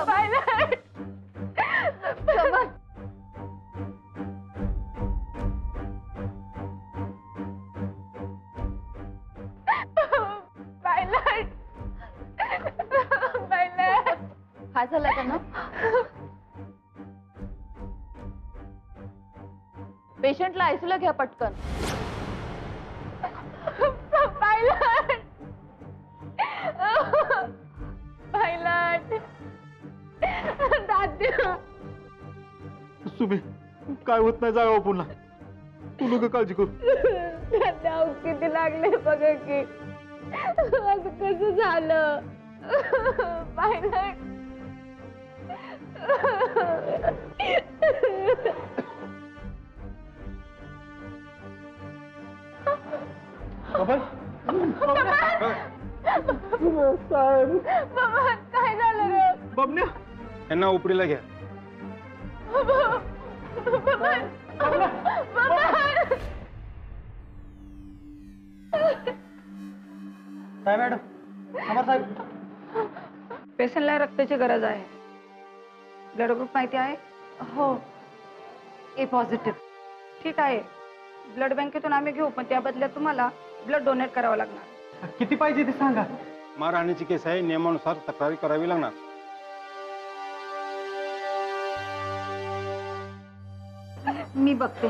Pilot समर pilot pilot काय झालं त्यांना? पेशंटला आयसीयूला घ्या पटकन. पायलट पायलट दाद्या सुमी काय होत नाही, जागा पुन्हा. तू नको काळजी करू. दाद्या किती लागले बघा की. असं कसं झालं पायलट? बाबा काय झालं रे? बबन्या यांना उपरीला घ्या. काय मॅडम? समर साहेब, पेशंटला रक्ताची गरज आहे. ब्लड ग्रुप माहिती आहे? हो, ए पॉझिटिव्ह. ठीक आहे, ब्लड बँकेतून आम्ही घेऊ, पण त्या बदल्यात तुम्हाला ब्लड डोनेट करावं लागणार. किती पाहिजे ते सांगा. मारहाणीची केस आहे, नियमानुसार तक्रारी करावी लागणार. मी बघते.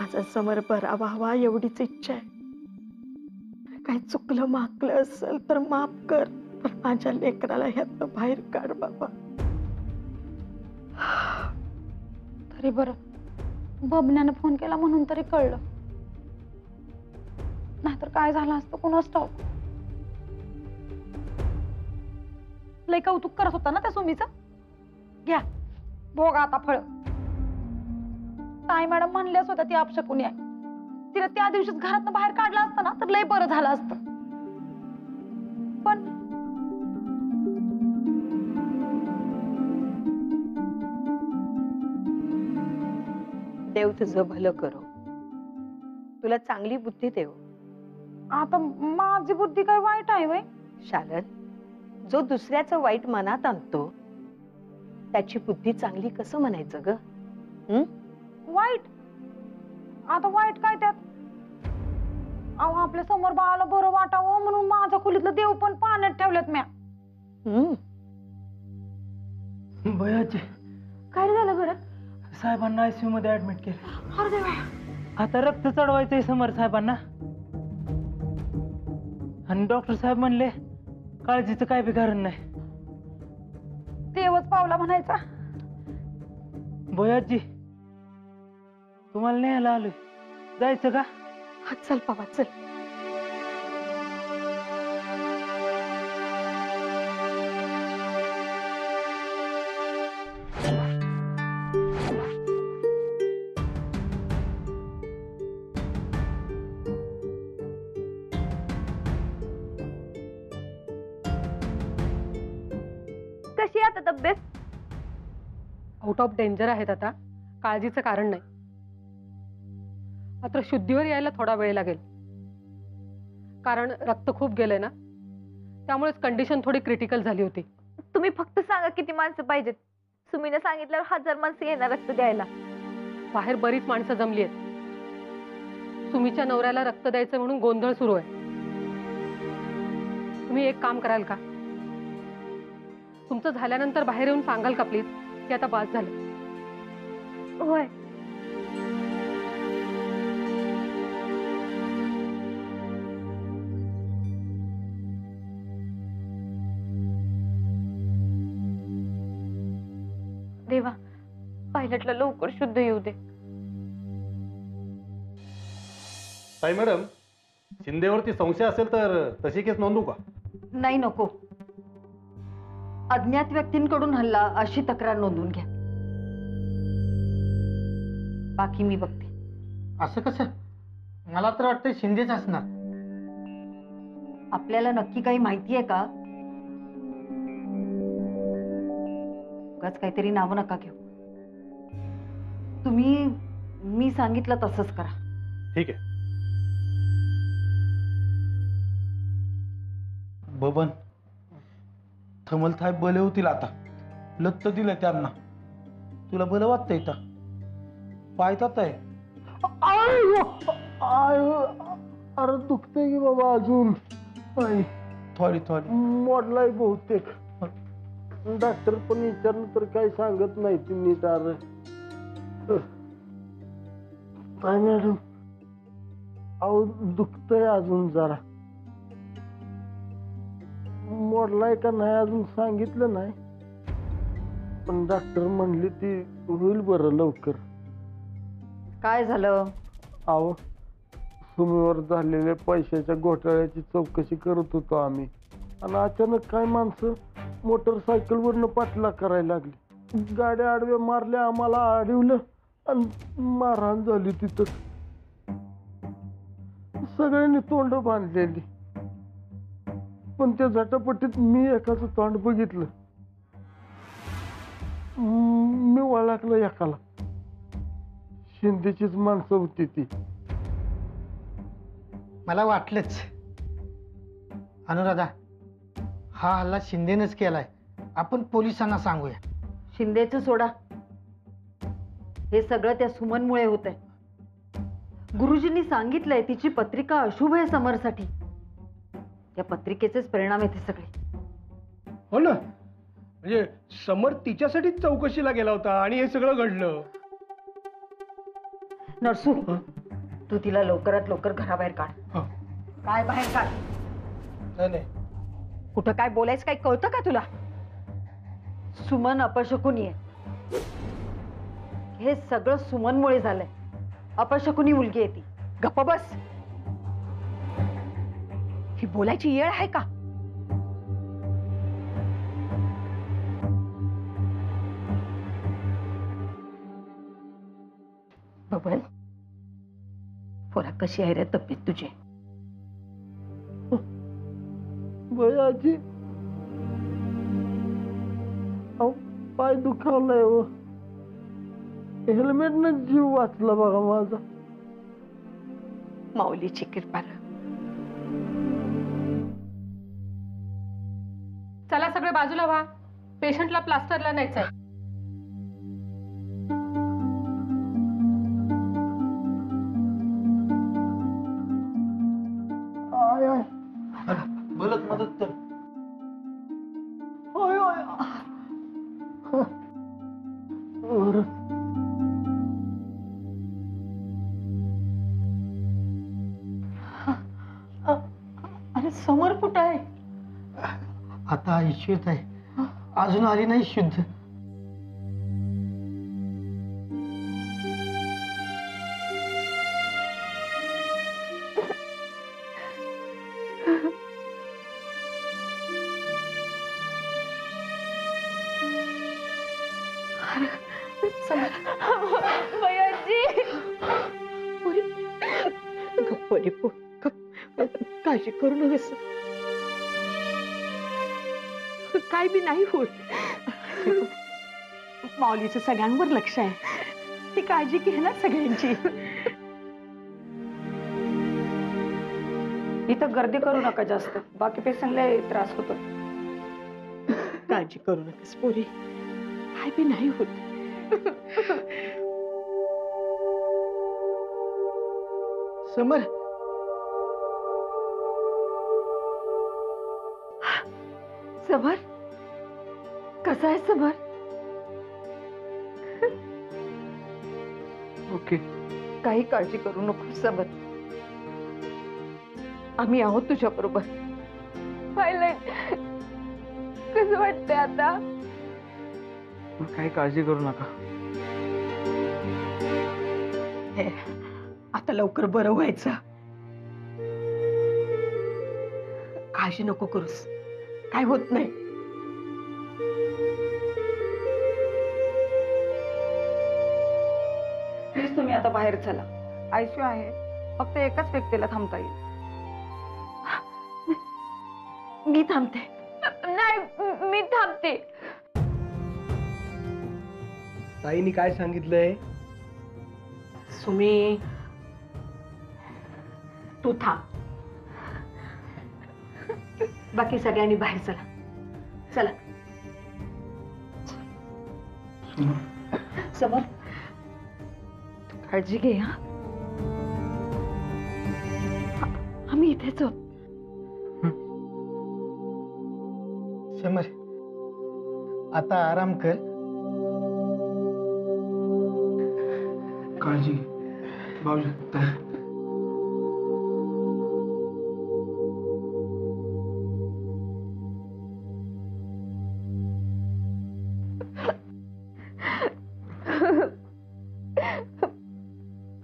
माझा समर बरा व्हावा एवढीच इच्छा आहे. काय चुकलं माकलं असेल तर माफ कर, पण माझ्या लेकराला ह्यातनं बाहेर काढ बाबा. तरी बरं बबन्यानं फोन केला म्हणून तरी कळलं, नाहीतर काय झालं असतं कोणाच ठाऊक. लय कौतुक करत होता ना त्या सुमीचं. घ्या भोगा आता फळ. ताई मॅडम म्हणल्याच होत्या ती अपशकुनी आहे. तिला त्या दिवशीच घरातनं बाहेर काढलं असतं ना तर लय बरं झालं असतं. पण देव तुझं भलं करो, तुला चांगली बुद्धी देव. आता माझी बुद्धी काय वाईट आहे वय? शालन, जो दुसऱ्याचं वाईट मनात आणतो त्याची बुद्धी चांगली कसं म्हणायचं ग? वाईट? आता वाईट काय त्यात? अहो आपल्या समोर बाळाला बरं वाटावं म्हणून माझ्या खोलीतलं देव पण पाण्यात ठेवल्यात म्या. भयाचे काय झालं घरात? साहेबांना आयसीयू मध्ये ऍडमिट केले. अरे देवा. आता रक्त चढवायचंय समर साहेबांना, आणि डॉक्टर साहेब म्हणले काळजीचं काय बी कारण नाही. देवच पावला म्हणायचा. भयाजी तुम्हाला न्यायला आलोय, जायचं का? चल बाबा चल. कशी आता तब्येत? आउट ऑफ डेंजर आहेत आता, काळजीचं कारण नाही. मात्र शुद्धीवर यायला थोडा वेळ लागेल, कारण रक्त खूप गेलंय ना, त्यामुळेच कंडिशन थोडी क्रिटिकल झाली होती. तुम्ही फक्त सांगा किती माणसं पाहिजेत. सुमीने सांगितल्यावर 1000 माणसं येणार रक्त द्यायला. बाहेर बरीच माणसं जमली आहेत. सुमीच्या नवऱ्याला रक्त द्यायचं म्हणून गोंधळ सुरू आहे. तुम्ही एक काम कराल का? तुमचं झाल्यानंतर बाहेर येऊन सांगाल का प्लीज की आता बास झालं? होय. देवा, पायलटला लवकर शुद्ध येऊ दे. ताई मॅडम, शिंदेवरती संशय असेल तर तशी केस नोंदवू का? नाही, नको. अज्ञात व्यक्तींकडून हल्ला अशी तक्रार नोंदवून घ्या. बाकी मी बघते. असं कसं? मला तर वाटतं शिंदेच असणार. आपल्याला नक्की काही माहिती आहे का? उगाच काहीतरी नावं नका घेऊ. तुम्ही मी सांगितलं तसंच करा. ठीक आहे. बबन थमल थाय बले होतील आता. लत्त दिलं त्यांना. तुला बरं वाटतंय का? पायतात आहे. अरे दुखतंय की बाबा अजून. थोडी थोडी मोडलाय बहुतेक. डॉक्टर पण विचारलं तर काही सांगत नाही ती नीट. अरे काय मॅडम, अहो दुखतंय अजून जरा. मोडलाय का नाही अजून सांगितलं नाही, पण डॉक्टर म्हणली ती होईल बरं लवकर. काय झालं? अहो सुमीवर झालेल्या पैशाच्या घोटाळ्याची चौकशी करत होतो आम्ही, आणि अचानक काय माणसं मोटरसायकलवरनं पाठलाग करायला लागली. गाड्या आडव्या मारल्या, आम्हाला अडवलं आणि मारहाण झाली तिथं. सगळ्यांनी तोंड बांधलेली, पण त्या झटापटीत मी एकाचं तोंड बघितलं. मी ओळखलं एकाला. शिंदेचीच माणसं होती ती. मला वाटलंच. अनुराधा, हा हल्ला शिंदेनेच केलाय. आपण पोलिसांना सांगूया. शिंदेचं सोडा, हे सगळं त्या सुमनमुळे होतंय. गुरुजींनी सांगितलंय तिची पत्रिका अशुभ आहे समरसाठी. त्या पत्रिकेचेच परिणाम आहेत हे सगळे. हो ना, म्हणजे समर तिच्यासाठीच चौकशीला गेला होता आणि हे सगळं घडलं. नरसू, तू तिला लवकरात लवकर घराबाहेर काढ. काय बाहेर काढ? नाही. कुठं काय बोलायचं काय कळतं का तुला? सुमन अपशकुनी आहे. हे सगळं सुमनमुळे झालंय. अपशकुनी मुलगी आहे ती. गप्प बस. ही बोलायची येळ आहे का? बबन, पोरा कशी आहे रे तब्येत तुझी? बयाची पाय दुखावलाय हो. हेल्मेटनं जीव वाचला बघा माझा. माऊलीची कृपा. चला सगळे बाजूला व्हा. पेशंटला प्लास्टरला न्यायचंय. बलत मदत कर. होय होय. अरे समोर कुठं आहे? आता आयुष्यात आहे. अजून आली नाही शुद्ध. काळजी करू नकोस. काय बी नाही होत. माऊलीचं सगळ्यांवर लक्ष आहे. ती काळजी घेणार सगळ्यांची. इथं गर्दी करू नका जास्त. बाकी पेशंटला त्रास होतो. काळजी करू नकोस पोरी. काय बी नाही होत. समर, समर, कसा आहे समर? ओके. काही काळजी करू नको समर. आम्ही आहोत तुझ्या बरोबर. कसं वाटतंय आता? काही काळजी करू नका. आता लवकर बरं व्हायचं. काळजी नको करूस. काय होत नाही. प्लीज तुम्ही आता बाहेर चला. आयसीयू आहे. फक्त एकाच व्यक्तीला थांबता येईल. मी थांबते. नाही मी थांबते. ताईनी काय सांगितलंय? सुमी, तू थांब. बाकी सगळ्यांनी बाहेर चला. चला समर, तू काळजी घे. हा, आम्ही इथेच आहोत. समर, आता आराम कर. काळजी बाबूजी.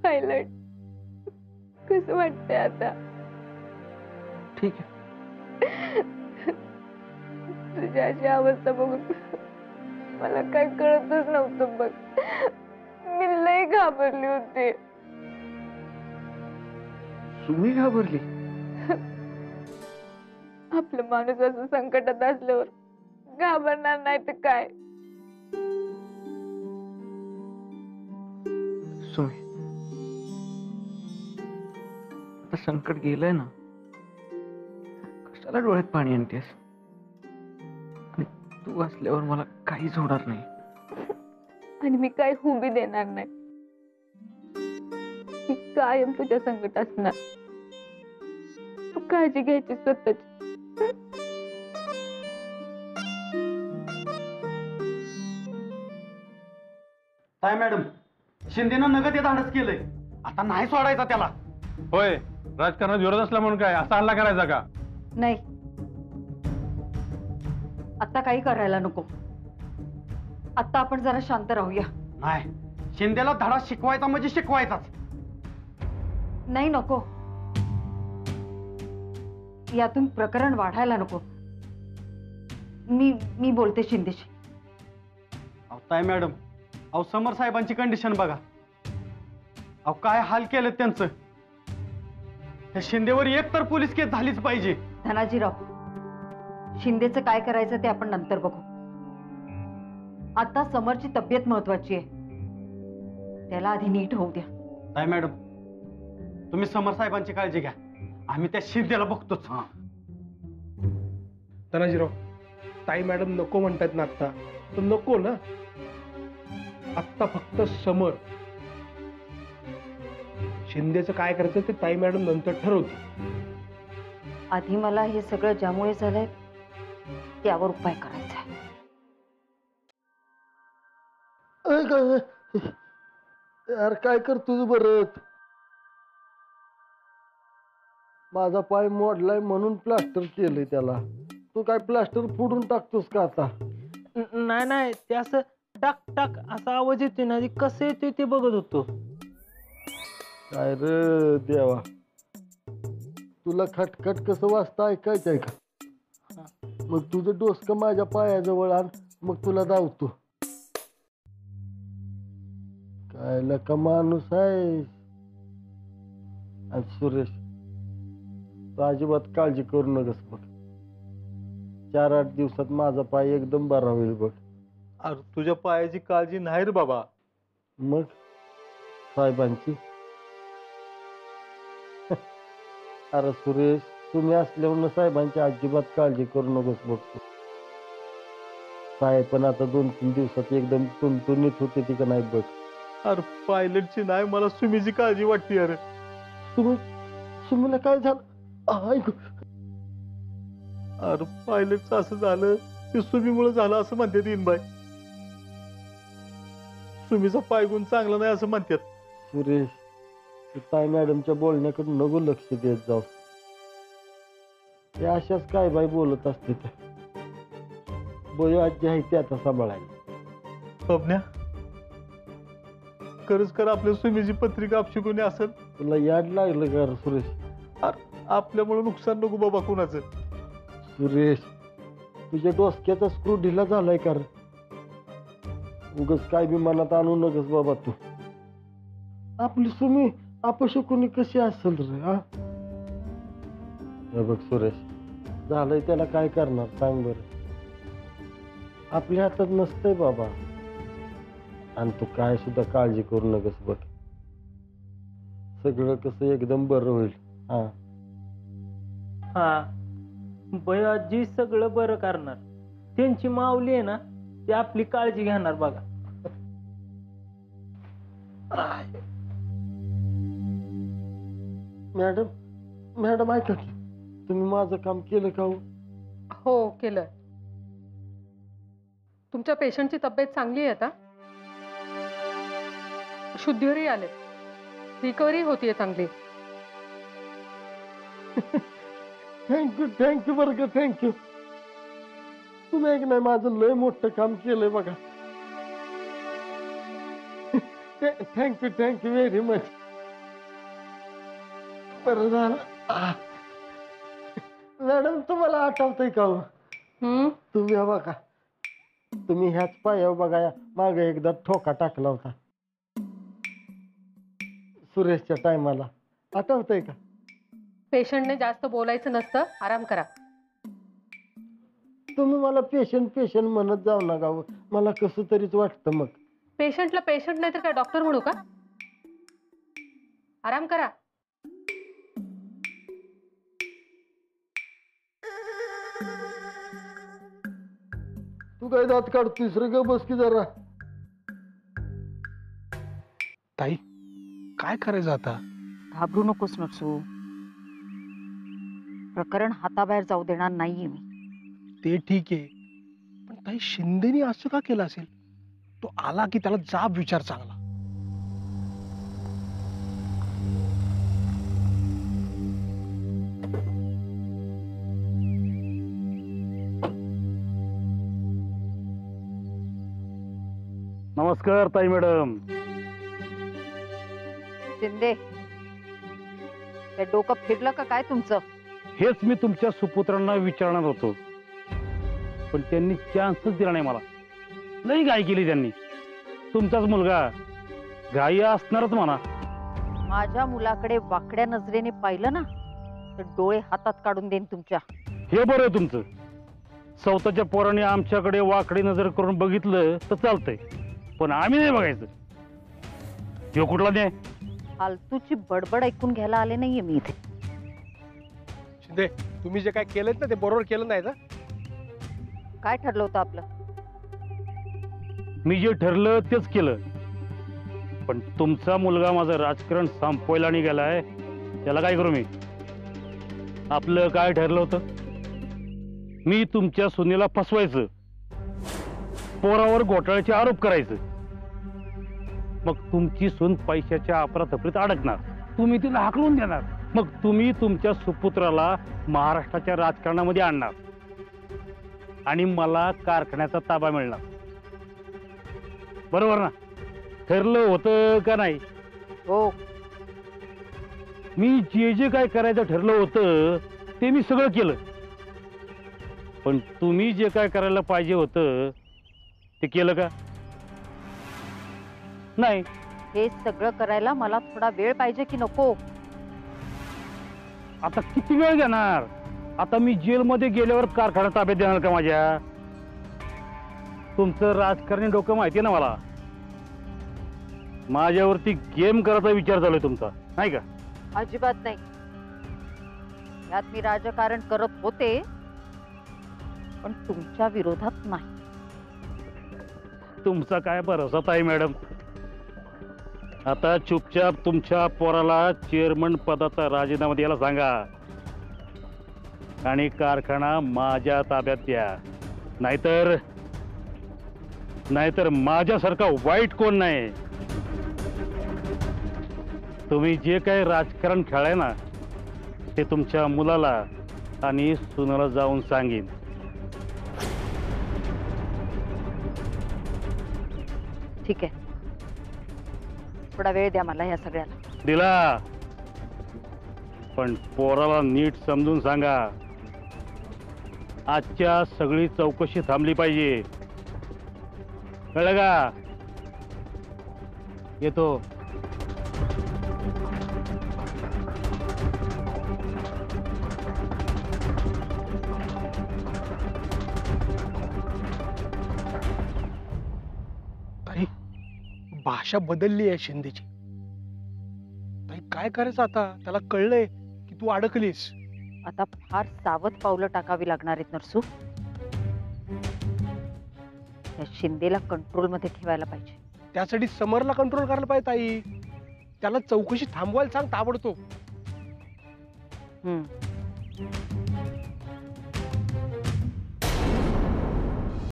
पायलट, कसं वाटतंय आता? ठीक आहे. तुझी अशी अवस्था बघून मला काय कळतच नव्हतं बघ. मी लय घाबरली होते. तुम्ही घाबरली? आपलं माणूस असं संकटात असल्यावर घाबरणार नाही तर काय. सुमी, आता संकट गेलंय ना, कशाला डोळ्यात पाणी आणतेस? आणि तू असल्यावर मला काहीच होणार नाही. आणि मी काय हुबी देणार नाही. मी कायम तुझ्या संकट असणार. तू काळजी घ्यायची स्वतःची. काय मॅडम, शिंदेनं नगद हे धाडस केलंय. आता नाही सोडायचा त्याला. होय, राजकारणात विरोध असला म्हणून काय असा हल्ला करायचा का? नाही, आता काही करायला नको. आता आपण जरा शांत राहूया. नाही, शिंदेला धडा शिकवायचा म्हणजे शिकवायचाच. नाही, नको. यातून प्रकरण वाढायला नको. मी बोलते शिंदेशी. ताई मॅडम, अहो समर साहेबांची कंडिशन बघा. अहो काय हाल केलं त्यांचं. त्या शिंदेवर एक तर पोलीस केस झालीच पाहिजे. धनाजीराव, शिंदेचं काय करायचं ते आपण नंतर बघू. आता समरची तब्येत महत्वाची आहे. त्याला आधी नीट होऊ द्या. ताई मॅडम, तुम्ही समर साहेबांची काळजी घ्या. आम्ही त्या शिंदेला बघतोच. धनाजीराव, ताई मॅडम नको म्हणतात ना आत्ता, तर नको ना. आत्ता फक्त समर. शिंदेचं काय करायचं ते ताई मॅडम नंतर ठरवते. आधी मला हे सगळं ज्यामुळे झालंय त्यावर उपाय करायचा आहे. यार काय करतो बरं? माझा पाय मोडलाय म्हणून प्लास्टर केलंय त्याला. तू काय प्लास्टर फोडून टाकतोस का आता? नाही नाही, ते असं टाक टाक असा आवाज येतोय ना, कसं येतोय ते बघत होतो. काय रे देवा, तुला खटखट कसं वाजता ऐकायचंय का? मग तुझं डोसकं माझ्या पायाजवळ आण, मग तुला धावतो. काय लका माणूस आहे. आणि सुरेश, तू अजिबात काळजी करू नकस बघ. 4-8 दिवसात माझा पाय एकदम बरा होईल बघ. अरे तुझ्या पायाची काळजी नाही रे बाबा. मग साहेबांची? अरे सुरेश, तुम्ही असल्यावर साहेबांची अजिबात काळजी करू नकोस बघतो. साहेब पण आता 2-3 दिवसात एकदम तुणतुणीत होते ती का नाही बघ. अरे पायलटची नाही, मला सुमीची काळजी वाटते. अरे सुमीला काय झालं? अरे पायलटचं असं झालं ते सुमीमुळे झालं असं म्हणतात तीनबाई. सुमीचा पायगुण चांगला नाही असं म्हणतात. सुरेश, तू ताई मॅडमच्या बोलण्याकडे नको लक्ष देत जाऊ. ते अशाच काय बाई बोलत असते त्या. बयो आजी आहे ते आता सांभाळायला. बबन्या, खरंच कर आपल्या सुमीची पत्रिका आपशिकून असेल. तुला याड लागलं का रे सुरेश? आपल्यामुळे नुकसान नको बाबा कुणाचं. सुरेश, तुझ्या डोसक्याचा स्क्रू ढिला झालाय का रे? उगाच काय बी मनात आणू नकस बाबा तू. आपली सुमी अपशकुनी कशी असेल रे? हा बघ सुरेश, झालंय त्याला काय करणार सांग बरं. आपल्या हातात नसतंय बाबा. आणि तू काय सुद्धा काळजी करू नकोस बघ. सगळं कसं एकदम बरं होईल. हा हा बयाजी सगळं बरं करणार. त्यांची माऊली आहे ना ती आपली काळजी घेणार बघा. मॅडम ऐका की, तुम्ही माझं काम केलं का हो? हो केलं. तुमच्या पेशंटची तब्येत चांगली आहे आता. शुद्धीवरही आले. रिकव्हरी होतीये चांगली. थँक्यू बरं का, थँक्यू. तुम्ही एक नाही माझं लय मोठं काम केलंय बघा. Thank you very much. बरं झालं. मॅडम तुम्हाला आठवतंय का हो? तुम्ही बघा, तुम्ही ह्याच पायावर बघा मागे एकदा ठोका टाकला होता सुरेशच्या टायमाला. आठवतंय का? पेशंटने जास्त बोलायचं नसतं, आराम करा. तुम्ही मला पेशंट म्हणत जाऊ नका हो. मला कसं तरीच वाटतं मग. पेशंटला पेशंट नाही तर काय डॉक्टर म्हणू का? आराम करा. तू काय दात काढतोयस रे? ग बस की जरा. ताई काय करायचं आता? घाबरू नकोस नटसू. प्रकरण हाताबाहेर जाऊ देणार नाहीये मी. ते ठीक आहे, पण ताई शिंदेनी असं का केलं असेल? तो आला की त्याला जाब विचार चांगला. नमस्कार ताई मॅडम. शिंदे, ते डोकं फिरलं का काय तुमचं? हेच मी तुमच्या सुपुत्रांना विचारणार होतो, पण त्यांनी चान्सच दिला नाही मला. लई घाई केली त्यांनी. तुमचाच मुलगा घाई असणारच म्हणा. माझ्या मुलाकडे वाकड्या नजरेने पाहिलं ना तर डोळे हातात काढून देईन तुमच्या. हे बरं आहे तुमचं. स्वतःच्या पोराने आमच्याकडे वाकडी नजर करून बघितलं तर चालतंय, पण आम्ही नाही बघायचं. हे कुठला नाही. फालतूची बडबड ऐकून घ्यायला आले नाहीये मी इथे. शिंदे, तुम्ही जे काय केलं ना ते बरोबर केलं नाही ना. काय ठरलं होतं आपलं? मी जे ठरलं तेच केलं, पण तुमचा मुलगा माझं राजकारण संपवायला निघालाय. त्याला काय करू मी? आपलं काय ठरलं होतं? मी तुमच्या सुनेला फसवायचं, पोरावर घोटाळ्याचे आरोप करायचं. मग तुमची सून पैशाच्या अफरातफरीत अडकणार, तुम्ही तिला हाकलून देणार. मग तुम्ही तुमच्या सुपुत्राला महाराष्ट्राच्या राजकारणामध्ये आणणार आणि मला कारखान्याचा ताबा मिळणार. बरोबर ना? ठरलं होतं का नाही? हो. मी जे जे काय करायचं ठरलं होतं ते मी सगळं केलं, पण तुम्ही जे काय करायला पाहिजे होतं ते केलं का? नाही. हे सगळं करायला मला थोडा वेळ पाहिजे की नको? आता किती वेळ घेणार? आता मी जेलमध्ये गेल्यावर कारखाना ताब्यात देणार का माझ्या? तुमचं राजकारणी डोकं माहिती ना मला. माझ्यावरती गेम करायचा विचार चालू आहे तुमचा, नाही का? अजिबात नाही. यात मी राजकारण करत होते, पण तुमच्या विरोधात नाही. तुमचा काय भरोसा ताई मॅडम. आता चुपचाप तुमच्या पोराला चेअरमन पदाचा राजीनामा द्यायला सांगा आणि कारखाना माझ्या ताब्यात द्या. नाहीतर माझ्यासारखा वाईट कोण नाही. तुम्ही जे काही राजकारण खेळाय ना ते तुमच्या मुलाला आणि सुनाला जाऊन सांगेन. ठीक आहे, थोडा वेळ द्या मला या सगळ्याला. दिला, पण पोराला नीट समजून सांगा. आजच्या सगळी चौकशी थांबली पाहिजे, कळलं का? येतो. भाषा बदलली आहे शिंदेची. ताई काय करायचं आता? त्याला कळलंय की तू अडकलीस. आता फार सावध पावलं टाकावी लागणार आहेत नरसू. या शिंदेला कंट्रोलमध्ये ठेवायला पाहिजे. त्यासाठी समरला कंट्रोल करायला पाहिजे ताई. त्याला चौकशी थांबवायला सांग ताबडतोब. हम्म